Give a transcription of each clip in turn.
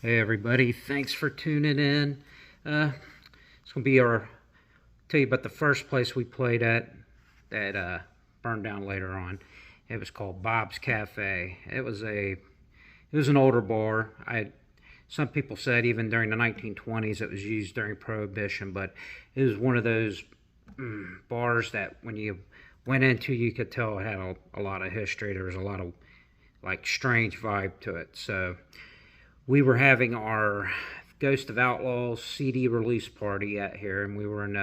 Hey everybody, thanks for tuning in. It's gonna be our tell you about the first place we played at that burned down later on. It was called Bob's Cafe. It was an older bar. I Some people said even during the 1920s it was used during Prohibition, but it was one of those bars that when you went into, you could tell it had a lot of history. There was a lot of like strange vibe to it. So we were having our Ghost of Outlaws CD release party at here, and we were in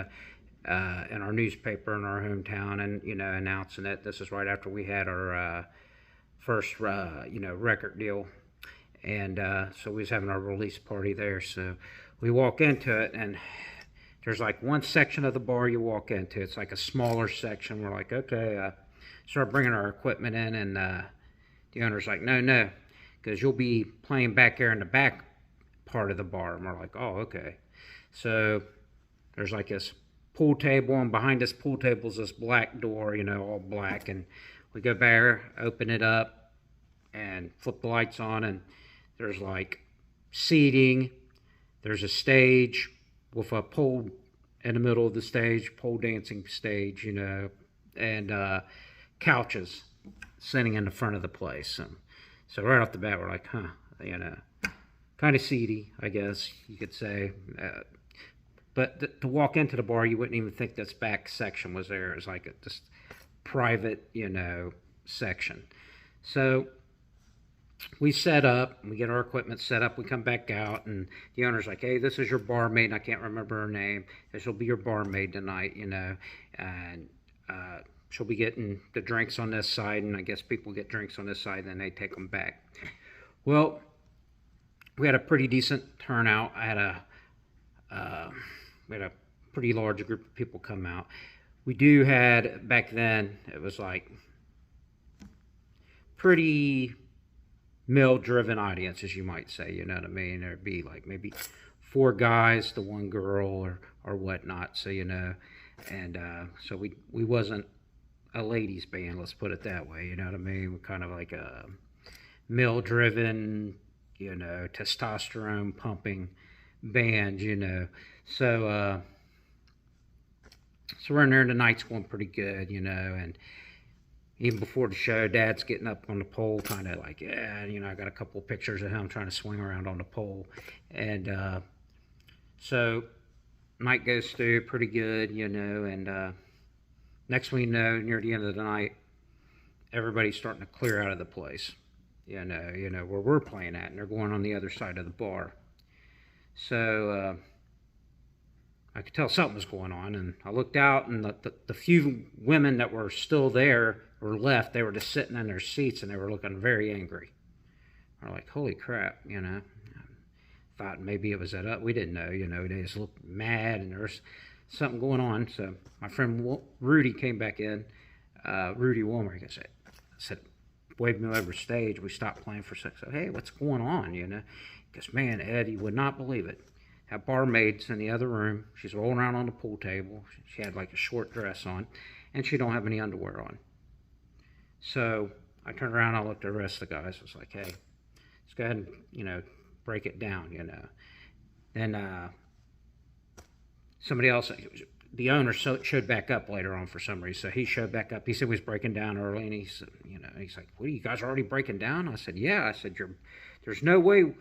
our newspaper in our hometown, and announcing it. This is right after we had our first record deal, and so we was having our release party there. So we walk into it, and there's like one section of the bar you walk into. It's like a smaller section. We're like, okay, start bringing our equipment in, and the owner's like, no, no, because you'll be playing back there in the back part of the bar. And we're like, oh, okay. So there's like this pool table, and behind this pool table is this black door, all black. And we go there, open it up, and flip the lights on, and there's like seating. There's a stage with a pole in the middle of the stage, pole dancing stage, and couches sitting in the front of the place. And so right off the bat, we're like, huh, kind of seedy, I guess you could say. But to walk into the bar, you wouldn't even think this back section was there. It was like this private, section. So we set up, we get our equipment set up, we come back out, and the owner's like, hey, this is your barmaid, and I can't remember her name. This will be your barmaid tonight, and she'll be getting the drinks on this side, and I guess people get drinks on this side, and then they take them back. Well, we had a pretty decent turnout. We had a pretty large group of people come out. We had, back then, it was like pretty male-driven audience, as you might say, you know what I mean? There'd be like maybe 4 guys to 1 girl or whatnot, so and so we wasn't a ladies band, let's put it that way, you know what I mean? We're kind of like a male-driven, testosterone pumping band, So so we're in there, and the night's going pretty good, and even before the show, Dad's getting up on the pole, kind of like, yeah, I got a couple of pictures of him trying to swing around on the pole. And so night goes through pretty good, and next thing you know, near the end of the night, everybody's starting to clear out of the place, where we're playing at, and they're going on the other side of the bar. So I could tell something was going on, and I looked out, and the few women that were still there or left, they were just sitting in their seats, and they were looking very angry. We're like, holy crap, Thought maybe it was that up. We didn't know, they just looked mad, and there was something going on. So my friend Rudy came back in, Rudy Woolmer, I said, waved me over stage. We stopped playing for a second. Said, hey, what's going on, He goes, man, Ed, you would not believe it. That barmaid's in the other room. She's rolling around on the pool table. She had like a short dress on, and she don't have any underwear on. So I turned around, I looked at the rest of the guys. I was like, hey, let's go ahead and, break it down, Then somebody else, the owner showed back up later on for some reason. So he showed back up. He said he was breaking down early, and he said, he's like, what, you guys are already breaking down? I said, yeah. I said, there's no way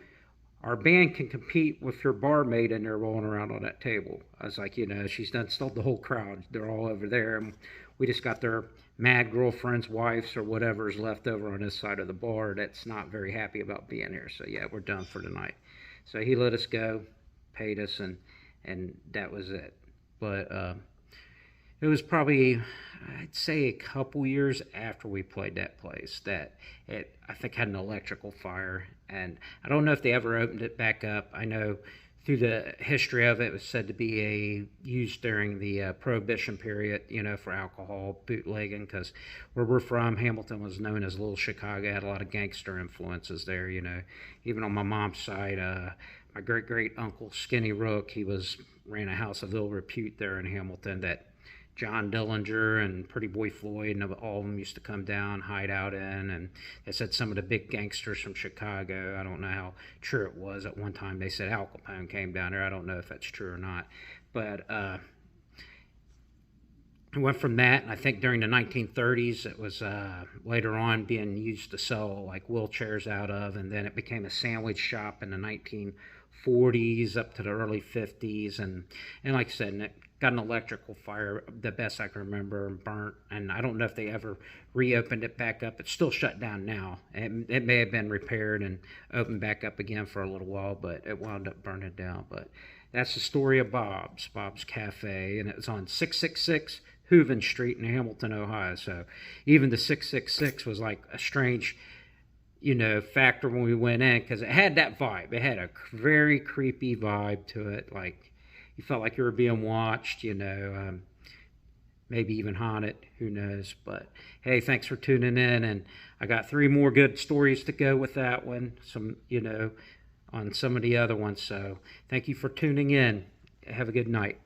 our band can compete with your barmaid in there rolling around on that table. I was like, she's done stalled the whole crowd. They're all over there. And we just got their mad girlfriends, wives, or whatever's left over on this side of the bar that's not very happy about being here. So, yeah, we're done for tonight. So he let us go, paid us, and that was it. But it was probably, I'd say, a couple years after we played that place that it, I think, had an electrical fire. And I don't know if they ever opened it back up. I know through the history of it, it was said to be used during the Prohibition period, for alcohol bootlegging, because where we're from, Hamilton was known as Little Chicago. It had a lot of gangster influences there, Even on my mom's side, my great-great uncle, Skinny Rook, ran a house of ill repute there in Hamilton that John Dillinger and Pretty Boy Floyd, and all of them used to come down, hide out in. And they said some of the big gangsters from Chicago, I don't know how true it was. At one time they said Al Capone came down there. I don't know if that's true or not. But it went from that, and I think during the 1930s it was later on being used to sell like wheelchairs out of, and then it became a sandwich shop in the 1940s up to the early 50s, and like I said, it got an electrical fire, the best I can remember, and burnt. And I don't know if they ever reopened it back up. It's still shut down now. It may have been repaired and opened back up again for a little while, but it wound up burning down. But that's the story of Bob's Cafe, and it was on 666 Hooven Street in Hamilton, Ohio. So even the 666 was like a strange, factor when we went in, because it had that vibe. It had a very creepy vibe to it, like you felt like you were being watched, maybe even haunted, who knows. But hey, thanks for tuning in, and I got 3 more good stories to go with that one, some, on some of the other ones. So thank you for tuning in. Have a good night.